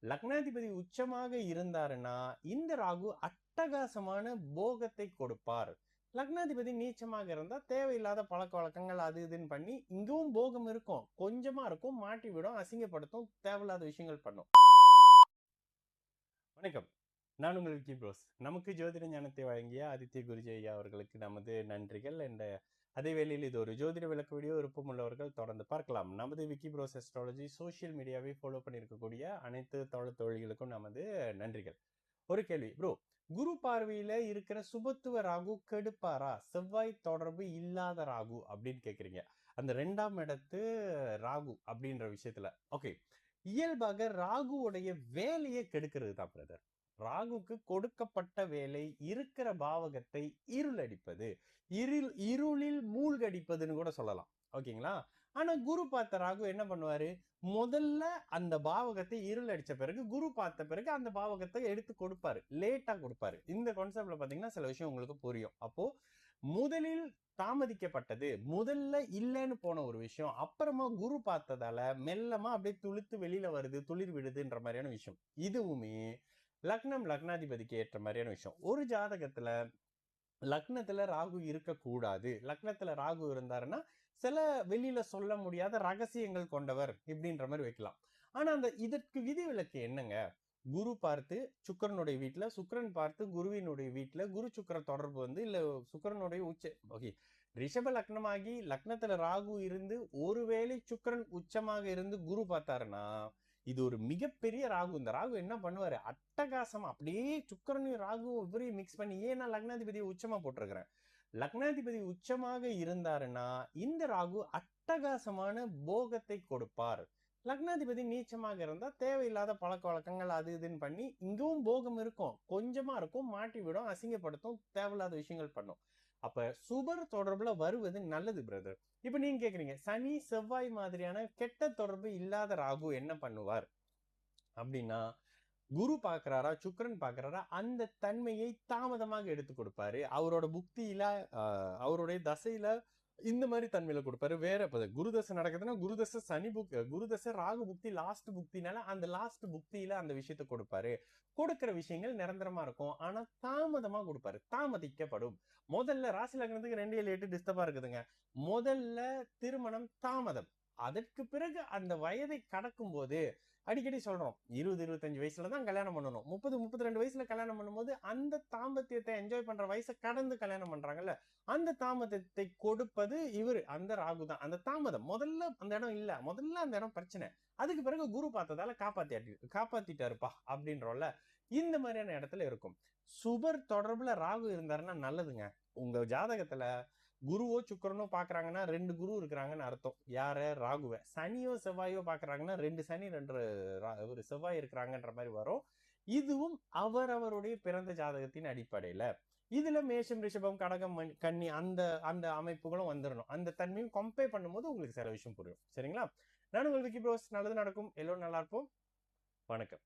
லக்னாதிபதி உச்சமாக இருந்தாருன்னா இந்த ராகு அட்டகாசமான போகத்தை கொடுப்பார். லக்னாதிபதி நீச்சமாக இருந்தா தேவையில்லாத பழக்க வழக்கங்கள் அது இதுன்னு பண்ணி இங்கும் போகம் இருக்கும், கொஞ்சமா இருக்கும், மாட்டி விடும், அசிங்கப்படுத்தும், தேவையில்லாத விஷயங்கள் பண்ணும். வணக்கம், நான் உங்கள் விக்கி ப்ரோஸ். நமக்கு ஜோதிட ஞானத்தை வழங்கிய ஆதித்ய குருஜி ஐயா அவர்களுக்கு நமது நன்றிகள். அதே வேளையில் இது ஒரு ஜோதிட விளக்க வீடியோ. விருப்பம் உள்ளவர்கள் தொடர்ந்து பார்க்கலாம். நமது விக்கி ப்ரோஸ் அஸ்ட்ராலஜி சோஷியல் மீடியாவை ஃபாலோ பண்ணியிருக்கக்கூடிய அனைத்து தோழிகளுக்கும் நமது நன்றிகள். ஒரு கேள்வி ப்ரோ, குரு பார்வையில இருக்கிற சுபத்துவ ராகு கெடுப்பாரா? செவ்வாய் தொடர்பு இல்லாத ராகு அப்படின்னு கேக்குறீங்க. அந்த 2ஆம் இடத்து ராகு அப்படின்ற விஷயத்துல ஓகே, இயல்பாக ராகுவுடைய வேலையை கெடுக்கிறது தான் பிரதர். ராகுக்கு கொடுக்கப்பட்ட வேலை இருக்கிற பாவகத்தை இருளடிப்பது, இருளில் மூழ்கடிப்பதுன்னு கூட சொல்லலாம். ஓகேங்களா? ஆனா குரு பார்த்த ராகு என்ன பண்ணுவாரு? முதல்ல அந்த பாவகத்தை இருள் அடிச்ச பிறகு குரு பார்த்த பிறகு அந்த பாவகத்தை எடுத்து கொடுப்பாரு, லேட்டா கொடுப்பாரு. இந்த கான்செப்ட்ல பாத்தீங்கன்னா சில விஷயம் உங்களுக்கு புரியும். அப்போ முதலில் தாமதிக்கப்பட்டது, முதல்ல இல்லைன்னு போன ஒரு விஷயம் அப்புறமா குரு பார்த்ததால மெல்லமா அப்படியே துளுத்து வெளியில வருது, துளிர் விடுதுன்ற மாதிரியான விஷயம். இதுவுமே லக்னம் லக்னாதிபதிக்கு ஏற்ற மாதிரியான விஷயம். ஒரு ஜாதகத்துல லக்னத்துல ராகு இருக்கக்கூடாது. லக்னத்துல ராகு இருந்தாருன்னா சில வெளியில சொல்ல முடியாத ரகசியங்கள் கொண்டவர் இப்படின்ற மாதிரி வைக்கலாம். ஆனா அந்த இதற்கு விதிவிலக்கு என்னங்க? குரு பார்த்து சுக்கிரனுடைய வீட்டுல, சுக்கிரன் பார்த்து குருவினுடைய வீட்டுல, குரு சுக்கிர தொடர்பு வந்து இல்ல சுக்கிரனுடைய உச்ச ஓகே, ரிஷப லக்னமாகி லக்னத்துல ராகு இருந்து ஒருவேளை சுக்கிரன் உச்சமாக இருந்து குரு பார்த்தாருன்னா இது ஒரு மிகப்பெரிய ராகு. இந்த ராகு என்ன பண்ணுவாரு? அட்டகாசமா அப்படியே சுக்கிரனையும் ராகுவும் இவரையும் மிக்ஸ் பண்ணி, ஏன் நான் லக்னாதிபதியை உச்சமா போட்டிருக்கிறேன். லக்னாதிபதி உச்சமாக இருந்தாருன்னா இந்த ராகு அட்டகாசமான போகத்தை கொடுப்பார். லக்னாதிபதி நீச்சமாக இருந்தா தேவையில்லாத பழக்க வழக்கங்கள் அது இதுன்னு பண்ணி இங்கும் போகம் இருக்கும், கொஞ்சமா இருக்கும், மாட்டி விடும், அசிங்கப்படுத்தும், தேவையில்லாத விஷயங்கள் பண்ணும். அப்ப சுபர் தொடர்புல வருவது நல்லது பிரதர். இப்ப நீங்க கேக்குறீங்க, சனி செவ்வாய் மாதிரியான கெட்ட தொடர்பு இல்லாத ராகு என்ன பண்ணுவார் அப்படின்னா, குரு பாக்குறாரா சுக்கிரன் பாக்குறாரா அந்த தன்மையை தாமதமாக எடுத்து கொடுப்பாரு. அவரோட புக்தியில அவருடைய தசையில இந்த மாதிரி தன்மையில கொடுப்பாரு. வேற குருதசை நடக்குதுன்னா குருதசை சனி குருதசை ராகு புக்தி லாஸ்ட் புக்தினால அந்த லாஸ்ட் புக்தியில அந்த விஷயத்த கொடுப்பாரு. கொடுக்கிற விஷயங்கள் நிரந்தரமா இருக்கும், ஆனா தாமதமா கொடுப்பாரு, தாமதிக்கப்படும். முதல்ல ராசி லக்னத்துக்கு 2 7 8 டிஸ்டர்பா இருக்குதுங்க. முதல்ல திருமணம் தாமதம், அதற்கு பிறகு அந்த வயதை கடக்கும் போது அடிக்கடி சொல்றோம் 20 25 வயசுல தான் கல்யாணம் பண்ணணும். 30 32 வயசுல கல்யாணம் பண்ணும்போது அந்த தாம்பத்தியத்தை என்ஜாய் பண்ற வயசை கடந்து கல்யாணம் பண்றாங்கல்ல, அந்த தாமதத்தை கொடுப்பது இவரு அந்த ராகு தான். அந்த தாமதம் முதல்ல அந்த இடம் இல்ல, முதல்ல அந்த இடம் பிரச்சனை, அதுக்கு பிறகு குரு பார்த்ததால காப்பாத்திட்டாருப்பா அப்படின்றோம்ல, இந்த மாதிரியான இடத்துல இருக்கும். சுபர் தொடர்புல ராகு இருந்தாருன்னா நல்லதுங்க. உங்க ஜாதகத்துல குருவோ சுக்கிரனோ பாக்குறாங்கன்னா 2 குரு இருக்கிறாங்கன்னு அர்த்தம். யார? ராகுவ. சனியோ செவ்வாயோ பாக்குறாங்கன்னா 2 சனி 2 ஒரு செவ்வாய் இருக்கிறாங்கன்ற மாதிரி வரும். இதுவும் அவரவருடைய பிறந்த ஜாதகத்தின் அடிப்படையில. இதுல மேஷம் ரிஷபம் கடகம் கன்னி அந்த அந்த அமைப்புகளும் வந்துடணும். அந்த தன்மையும் கம்பேர் பண்ணும்போது உங்களுக்கு சில விஷயம் புரியும். சரிங்களா? நான் உங்களுக்கு ப்ரோஸ், நல்லது நடக்கும், எல்லோரும் நல்லா இருப்போம். வணக்கம்.